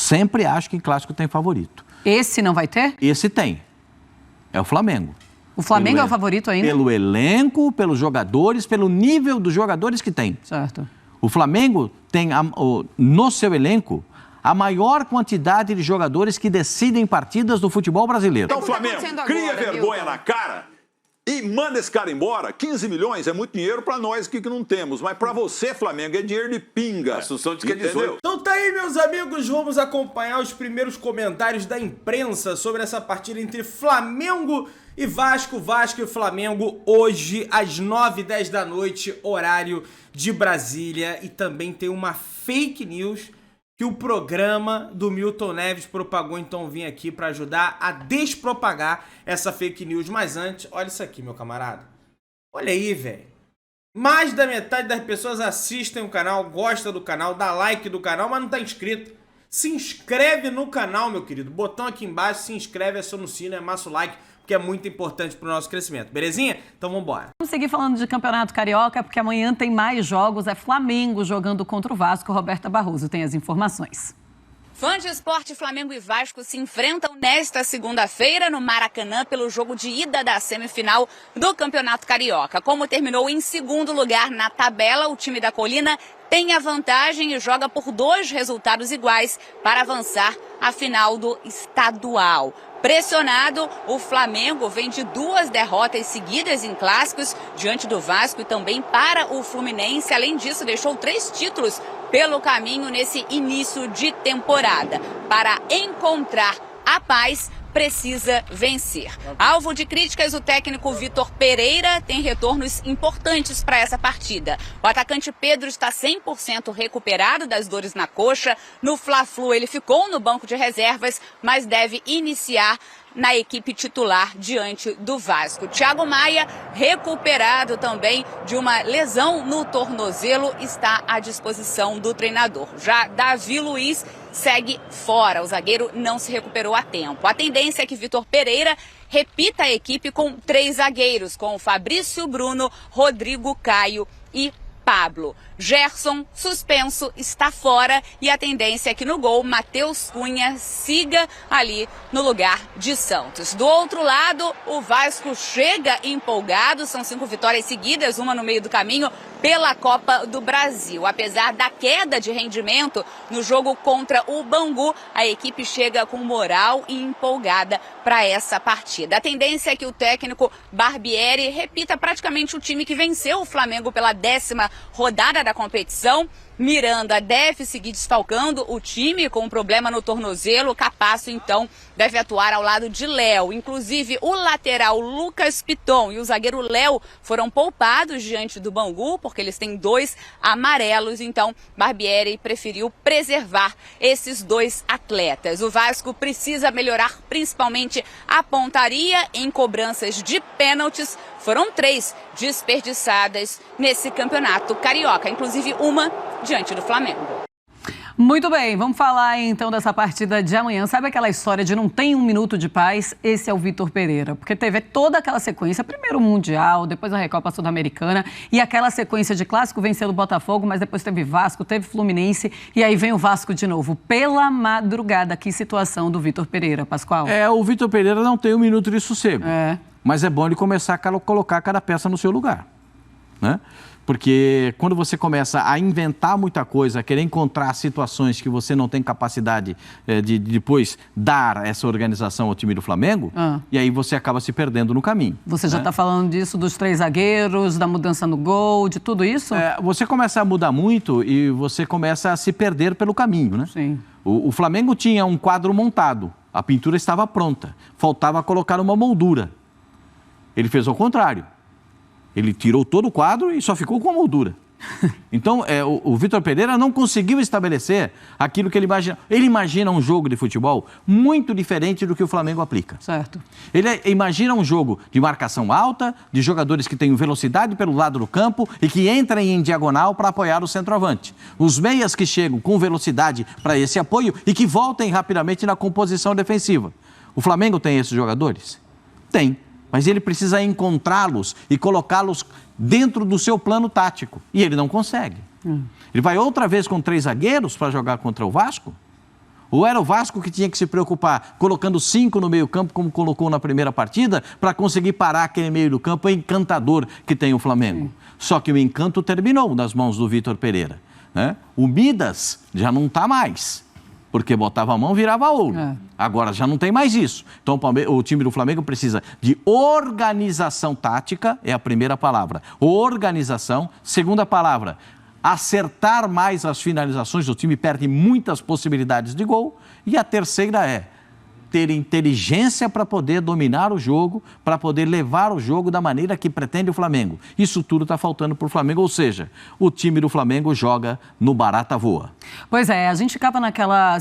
sempre acho que em clássico tem favorito. Esse não vai ter? Esse tem. É o Flamengo. O Flamengo é o favorito ainda? Pelo elenco, pelos jogadores, pelo nível dos jogadores que tem. Certo. O Flamengo tem, no seu elenco, a maior quantidade de jogadores que decidem partidas do futebol brasileiro. Então, Flamengo, cria vergonha na cara e manda esse cara embora. 15 milhões é muito dinheiro para nós que não temos, mas para você, Flamengo, é dinheiro de pinga. A Assunção diz que é 18. Então tá aí, meus amigos, vamos acompanhar os primeiros comentários da imprensa sobre essa partida entre Flamengo e Vasco. Vasco e Flamengo hoje às 9h10 da noite, horário de Brasília. E também tem uma fake news que o programa do Milton Neves propagou, então vim aqui para ajudar a despropagar essa fake news. Mas antes, olha isso aqui, meu camarada. Olha aí, velho. Mais da metade das pessoas assistem o canal, gosta do canal, dá like do canal, mas não tá inscrito. Se inscreve no canal, meu querido. Botão aqui embaixo, se inscreve, aciona o sino, amassa o like, que é muito importante para o nosso crescimento. Belezinha? Então vamos embora. Vamos seguir falando de Campeonato Carioca, porque amanhã tem mais jogos. É Flamengo jogando contra o Vasco. Roberta Barroso tem as informações. Fãs de esporte, Flamengo e Vasco se enfrentam nesta segunda-feira no Maracanã pelo jogo de ida da semifinal do Campeonato Carioca. Como terminou em segundo lugar na tabela, o time da Colina tem a vantagem e joga por 2 resultados iguais para avançar à final do estadual. Pressionado, o Flamengo vem de 2 derrotas seguidas em clássicos diante do Vasco e também para o Fluminense. Além disso, deixou 3 títulos pelo caminho nesse início de temporada. Para encontrar a paz, precisa vencer. Alvo de críticas, o técnico Vitor Pereira tem retornos importantes para essa partida. O atacante Pedro está 100% recuperado das dores na coxa. No Fla-Flu ele ficou no banco de reservas, mas deve iniciar na equipe titular diante do Vasco. Thiago Maia, recuperado também de uma lesão no tornozelo, está à disposição do treinador. Já Davi Luiz segue fora, o zagueiro não se recuperou a tempo. A tendência é que Vitor Pereira repita a equipe com 3 zagueiros, com Fabrício Bruno, Rodrigo Caio e Pablo. Gerson, suspenso, está fora e a tendência é que no gol, Matheus Cunha siga ali no lugar de Santos. Do outro lado, o Vasco chega empolgado, são 5 vitórias seguidas, uma no meio do caminho, pela Copa do Brasil. Apesar da queda de rendimento no jogo contra o Bangu, a equipe chega com moral e empolgada para essa partida. A tendência é que o técnico Barbieri repita praticamente o time que venceu o Flamengo pela 10ª rodada da competição. Miranda deve seguir desfalcando o time com um problema no tornozelo. Capasso, então, deve atuar ao lado de Léo. Inclusive, o lateral Lucas Piton e o zagueiro Léo foram poupados diante do Bangu, porque eles têm 2 amarelos. Então, Barbieri preferiu preservar esses 2 atletas. O Vasco precisa melhorar principalmente a pontaria em cobranças de pênaltis. Foram 3 desperdiçadas nesse campeonato carioca, inclusive uma diante do Flamengo. Muito bem, vamos falar então dessa partida de amanhã. Sabe aquela história de não tem um minuto de paz? Esse é o Vitor Pereira, porque teve toda aquela sequência, primeiro o Mundial, depois a Recopa Sul-Americana e aquela sequência de clássico vencendo o Botafogo, mas depois teve Vasco, teve Fluminense e aí vem o Vasco de novo. Pela madrugada, que situação do Vitor Pereira, Pascoal? O Vitor Pereira não tem um minuto de sossego, mas é bom ele começar a colocar cada peça no seu lugar, né? Porque quando você começa a inventar muita coisa, a querer encontrar situações que você não tem capacidade de depois dar essa organização ao time do Flamengo, e aí você acaba se perdendo no caminho. Você já está falando disso dos 3 zagueiros, da mudança no gol, de tudo isso? Você começa a mudar muito e você começa a se perder pelo caminho, né? Sim. O Flamengo tinha um quadro montado, a pintura estava pronta, faltava colocar uma moldura. Ele fez ao contrário. Ele tirou todo o quadro e só ficou com a moldura. Então, o Vitor Pereira não conseguiu estabelecer aquilo que ele imagina. Ele imagina um jogo de futebol muito diferente do que o Flamengo aplica. Certo. Ele imagina um jogo de marcação alta, de jogadores que têm velocidade pelo lado do campo e que entrem em diagonal para apoiar o centroavante. Os meias que chegam com velocidade para esse apoio e que voltem rapidamente na composição defensiva. O Flamengo tem esses jogadores? Tem. Mas ele precisa encontrá-los e colocá-los dentro do seu plano tático. E ele não consegue. Ele vai outra vez com 3 zagueiros para jogar contra o Vasco? Ou era o Vasco que tinha que se preocupar colocando 5 no meio-campo, como colocou na primeira partida, para conseguir parar aquele meio do campo encantador que tem o Flamengo? Só que o encanto terminou nas mãos do Vitor Pereira, né? O Midas já não está mais, porque botava a mão, virava ouro. Agora já não tem mais isso. Então o time do Flamengo precisa de organização tática, é a primeira palavra. Organização. Segunda palavra, acertar mais as finalizações. O time perde muitas possibilidades de gol. E a terceira é ter inteligência para poder dominar o jogo, para poder levar o jogo da maneira que pretende o Flamengo. Isso tudo está faltando para o Flamengo, ou seja, o time do Flamengo joga no barata voa. Pois é, a gente ficava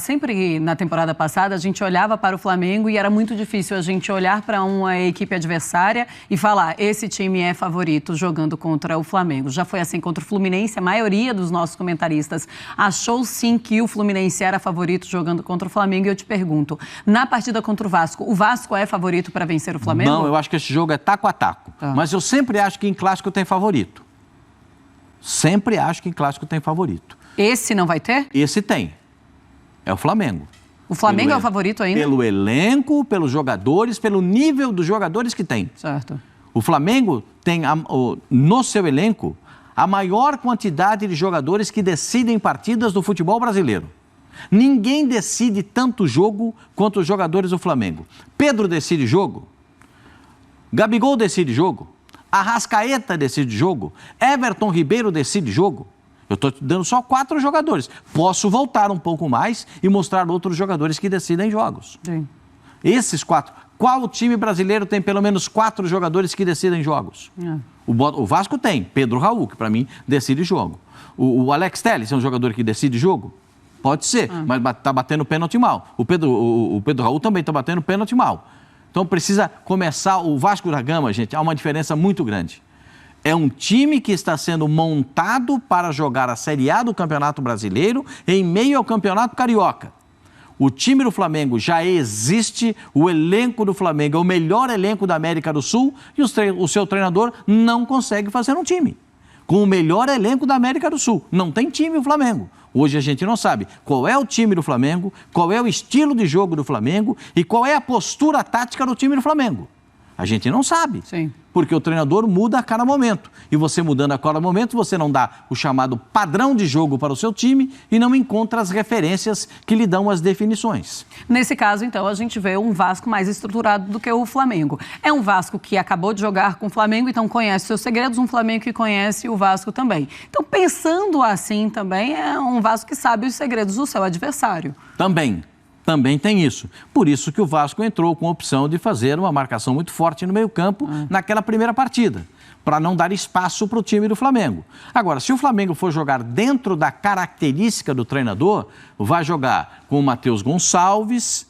sempre na temporada passada, a gente olhava para o Flamengo e era muito difícil a gente olhar para uma equipe adversária e falar, esse time é favorito jogando contra o Flamengo. Já foi assim contra o Fluminense, a maioria dos nossos comentaristas achou sim que o Fluminense era favorito jogando contra o Flamengo. E eu te pergunto, na partida contra o Vasco é favorito para vencer o Flamengo? Não, eu acho que esse jogo é taco a taco. Mas eu sempre acho que em clássico tem favorito. Sempre acho que em clássico tem favorito. Esse não vai ter? Esse tem. É o Flamengo. O Flamengo é o favorito ainda? Pelo elenco, pelos jogadores, pelo nível dos jogadores que tem. Certo. O Flamengo tem no seu elenco a maior quantidade de jogadores que decidem partidas do futebol brasileiro. Ninguém decide tanto jogo quanto os jogadores do Flamengo. Pedro decide jogo, Gabigol decide jogo, Arrascaeta decide jogo, Everton Ribeiro decide jogo. Eu estou te dando só 4 jogadores. Posso voltar um pouco mais e mostrar outros jogadores que decidem jogos. Sim. Esses 4. Qual time brasileiro tem pelo menos 4 jogadores que decidem jogos? O Vasco tem. Pedro Raul, que para mim decide jogo. O Alex Telles é um jogador que decide jogo? Pode ser, mas está batendo pênalti mal. O Pedro Raul também está batendo pênalti mal. Então precisa começar. O Vasco da Gama, gente, há uma diferença muito grande. É um time que está sendo montado para jogar a Série A do Campeonato Brasileiro em meio ao Campeonato Carioca. O time do Flamengo já existe, o elenco do Flamengo é o melhor elenco da América do Sul e o seu treinador não consegue fazer um time com o melhor elenco da América do Sul. Não tem time o Flamengo. Hoje a gente não sabe qual é o time do Flamengo, qual é o estilo de jogo do Flamengo e qual é a postura tática do time do Flamengo. A gente não sabe. Sim. Porque o treinador muda a cada momento. E você mudando a cada momento, você não dá o chamado padrão de jogo para o seu time e não encontra as referências que lhe dão as definições. Nesse caso, então, a gente vê um Vasco mais estruturado do que o Flamengo. É um Vasco que acabou de jogar com o Flamengo, então conhece seus segredos, um Flamengo que conhece o Vasco também. Então, pensando assim também, é um Vasco que sabe os segredos do seu adversário. Também tem isso. Por isso que o Vasco entrou com a opção de fazer uma marcação muito forte no meio-campo naquela primeira partida, para não dar espaço para o time do Flamengo. Agora, se o Flamengo for jogar dentro da característica do treinador, vai jogar com o Matheus Gonçalves,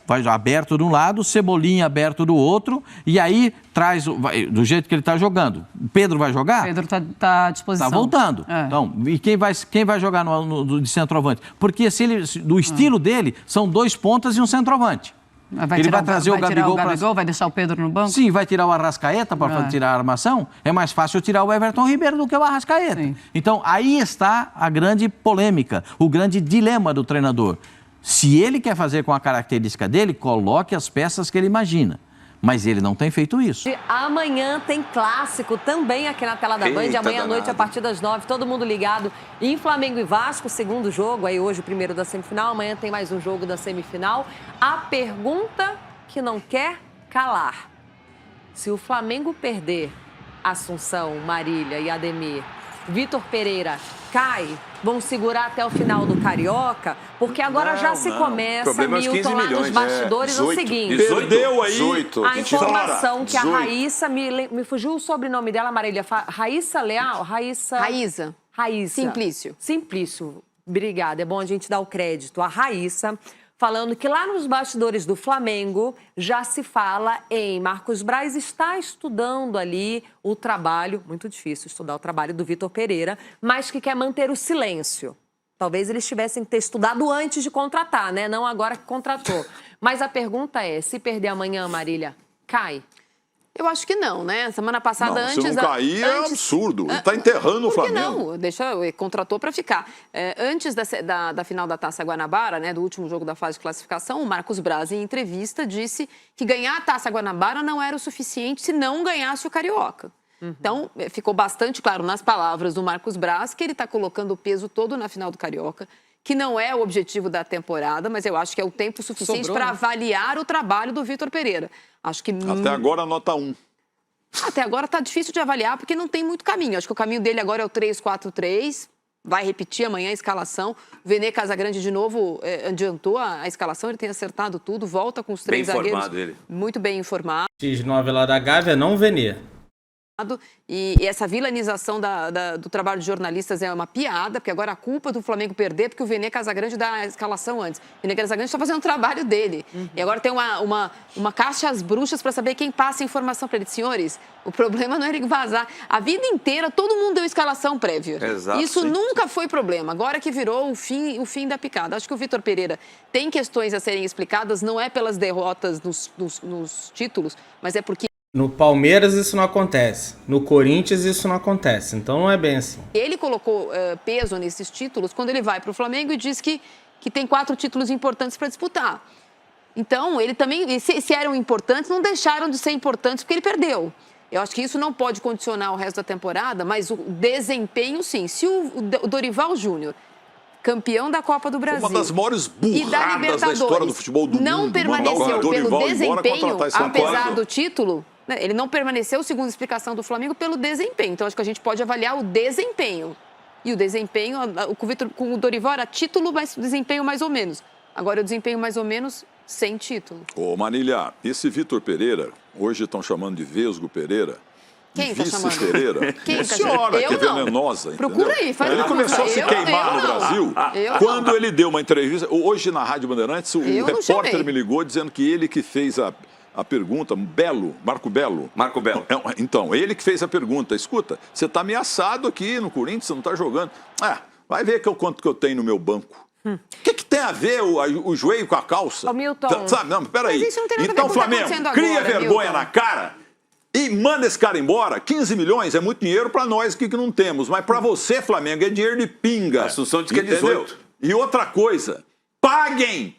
vai aberto de um lado, Cebolinha aberto do outro, e aí traz do jeito que ele está jogando. O Pedro vai jogar? Pedro está à disposição. Está voltando. Então, e quem vai jogar de centroavante? Porque do estilo dele, são 2 pontas e um centroavante. Ele vai trazer o Gabigol, vai deixar o Pedro no banco? Sim, vai tirar o Arrascaeta para tirar a armação. É mais fácil tirar o Everton Ribeiro do que o Arrascaeta. Sim. Então, aí está a grande polêmica, o grande dilema do treinador. Se ele quer fazer com a característica dele, coloque as peças que ele imagina. Mas ele não tem feito isso. Amanhã tem clássico também aqui na tela da Band. Amanhã à noite, a partir das 9, todo mundo ligado em Flamengo e Vasco. Segundo jogo, aí hoje o primeiro da semifinal. Amanhã tem mais um jogo da semifinal. A pergunta que não quer calar. Se o Flamengo perder Assunção, Marília e Ademir, Vitor Pereira cai, vão segurar até o final do Carioca, porque agora já se começa, Milton, lá nos bastidores, o seguinte. Perdeu aí 18, a informação que a Raíssa, me fugiu o sobrenome dela, Marília, Raíssa Leal? Raíssa. Simplício, obrigada, é bom a gente dar o crédito. A Raíssa falando que lá nos bastidores do Flamengo já se fala em Marcos Braz está estudando ali o trabalho, muito difícil estudar o trabalho do Vitor Pereira, mas que quer manter o silêncio. Talvez eles tivessem que ter estudado antes de contratar, né? Não agora que contratou. Mas a pergunta é, se perder amanhã, Marília, cai? Eu acho que não, né? Semana passada, não, se não cair, é absurdo. Ele está enterrando o Flamengo. Não, contratou para ficar. Antes da final da Taça Guanabara, né, do último jogo da fase de classificação, o Marcos Braz, em entrevista, disse que ganhar a Taça Guanabara não era o suficiente se não ganhasse o Carioca. Então, ficou bastante claro nas palavras do Marcos Braz que ele está colocando o peso todo na final do Carioca, que não é o objetivo da temporada, mas eu acho que é o tempo suficiente para avaliar o trabalho do Vitor Pereira. Acho que... Até agora, nota 1. Até agora está difícil de avaliar, porque não tem muito caminho. Acho que o caminho dele agora é o 3-4-3, vai repetir amanhã a escalação. O Vene Casagrande, de novo, adiantou a escalação, ele tem acertado tudo, volta com os 3 zagueiros. Bem informado ele. Muito bem informado. X9 lá da Gávea, não Vene. E essa vilanização do trabalho de jornalistas é uma piada, porque agora a culpa do Flamengo perder, porque o Vene Casagrande dá a escalação antes. O Vene Casagrande está fazendo o trabalho dele. E agora tem uma caixa às bruxas para saber quem passa a informação para ele. Senhores, o problema não é ele vazar. A vida inteira, todo mundo deu escalação prévia. Exato, isso nunca foi problema. Agora que virou o fim da picada. Acho que o Vitor Pereira tem questões a serem explicadas, não é pelas derrotas nos títulos, mas é porque no Palmeiras isso não acontece, no Corinthians isso não acontece, então não é bem assim. Ele colocou peso nesses títulos quando ele vai para o Flamengo e diz que tem 4 títulos importantes para disputar. Então, ele também, se eram importantes, não deixaram de ser importantes porque ele perdeu. Eu acho que isso não pode condicionar o resto da temporada, mas o desempenho sim. Se o Dorival Júnior, campeão da Copa do Brasil, uma das maiores burradas da história do futebol do não mundo, permaneceu pelo desempenho, apesar do coisa. título, né, ele não permaneceu, segundo a explicação do Flamengo, pelo desempenho. Então, acho que a gente pode avaliar o desempenho. E o desempenho, com o Dorival era título, mas desempenho mais ou menos. Agora, o desempenho mais ou menos sem título. Ô, Manilha, esse Vitor Pereira, hoje estão chamando de Vesgo Pereira. Quem está chamando? Pereira. Quem a senhora, que é venenosa. Procura aí, faz Ele começou a se queimar no Brasil quando ele deu uma entrevista. Hoje, na Rádio Bandeirantes, o repórter me ligou dizendo que ele que fez a pergunta, Marco Belo. Então, ele que fez a pergunta. Escuta, você está ameaçado aqui no Corinthians, você não está jogando. Vai ver quanto que eu tenho no meu banco. O que tem a ver o joelho com a calça? Milton. Sabe, não, peraí. Mas isso não tem nada a ver então, com o que tá Flamengo, acontecendo cria agora, vergonha Milton. na cara e manda esse cara embora. 15 milhões é muito dinheiro para nós aqui que não temos. Mas para você, Flamengo, é dinheiro de pinga. A Assunção diz que é 18. E outra coisa, paguem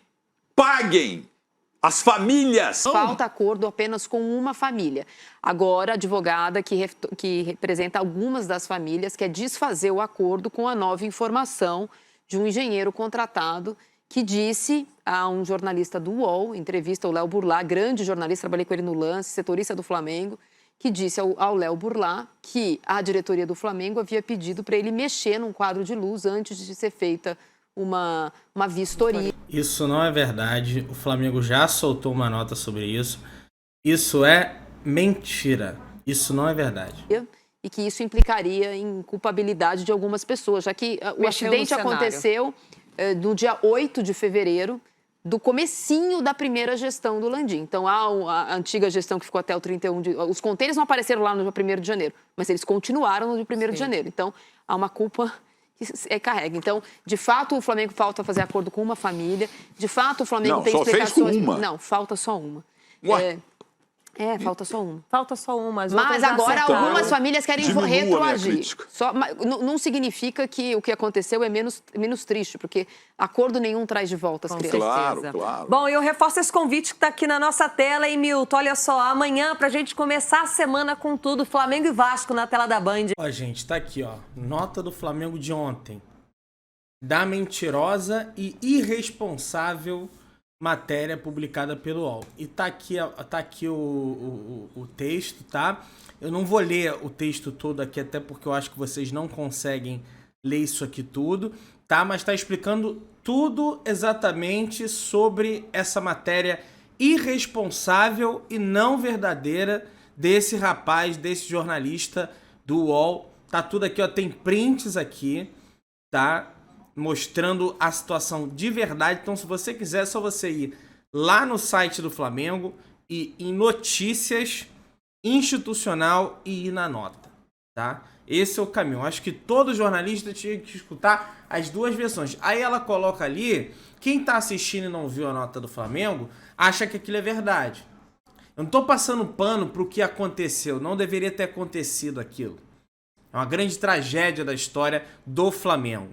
as famílias. Falta acordo apenas com uma família. Agora, a advogada que representa algumas das famílias quer desfazer o acordo com a nova informação de um engenheiro contratado que disse a um jornalista do UOL, entrevista ao Léo Burlá, grande jornalista, trabalhei com ele no Lance, setorista do Flamengo, que disse ao Léo Burlá que a diretoria do Flamengo havia pedido para ele mexer num quadro de luz antes de ser feita uma vistoria. Isso não é verdade, o Flamengo já soltou uma nota sobre isso. Isso é mentira, isso não é verdade. E que isso implicaria em culpabilidade de algumas pessoas, já que o acidente aconteceu no dia 8 de fevereiro, do comecinho da primeira gestão do Landim. Então, a antiga gestão que ficou até o 31 de... Os contêineres não apareceram lá no dia 1º de janeiro, mas eles continuaram no dia 1º de janeiro. Então, há uma culpa que carrega. Então, de fato, o Flamengo falta fazer acordo com uma família. De fato, o Flamengo tem explicações... Fez com uma. Não, falta só uma. Ué? Falta só uma. Falta só uma. Mas agora algumas famílias querem retroagir. Mas não significa que o que aconteceu é menos triste, porque acordo nenhum traz de volta as crianças. Claro. Bom, eu reforço esse convite que está aqui na nossa tela, hein, Milton? Olha só, amanhã, pra gente começar a semana com tudo, Flamengo e Vasco na tela da Band. Ó, gente, tá aqui, ó. Nota do Flamengo de ontem. Da mentirosa e irresponsável matéria publicada pelo UOL. E tá aqui o texto, tá? Eu não vou ler o texto todo aqui, até porque eu acho que vocês não conseguem ler isso aqui tudo, tá? Mas tá explicando tudo exatamente sobre essa matéria irresponsável e não verdadeira desse rapaz, desse jornalista do UOL. Tá tudo aqui, ó. Tem prints aqui, tá? Mostrando a situação de verdade. Então, se você quiser, é só você ir lá no site do Flamengo e em notícias, institucional e ir na nota, tá? Esse é o caminho. Acho que todo jornalista tinha que escutar as duas versões. Aí ela coloca ali, quem tá assistindo e não viu a nota do Flamengo, acha que aquilo é verdade. Eu não tô passando pano pro que aconteceu. Não deveria ter acontecido aquilo. É uma grande tragédia da história do Flamengo.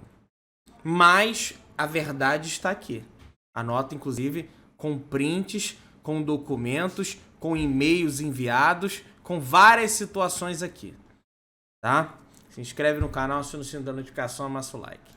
Mas a verdade está aqui. Anota, inclusive, com prints, com documentos, com e-mails enviados, com várias situações aqui. Tá? Se inscreve no canal, aciona o sino da notificação, amassa o like.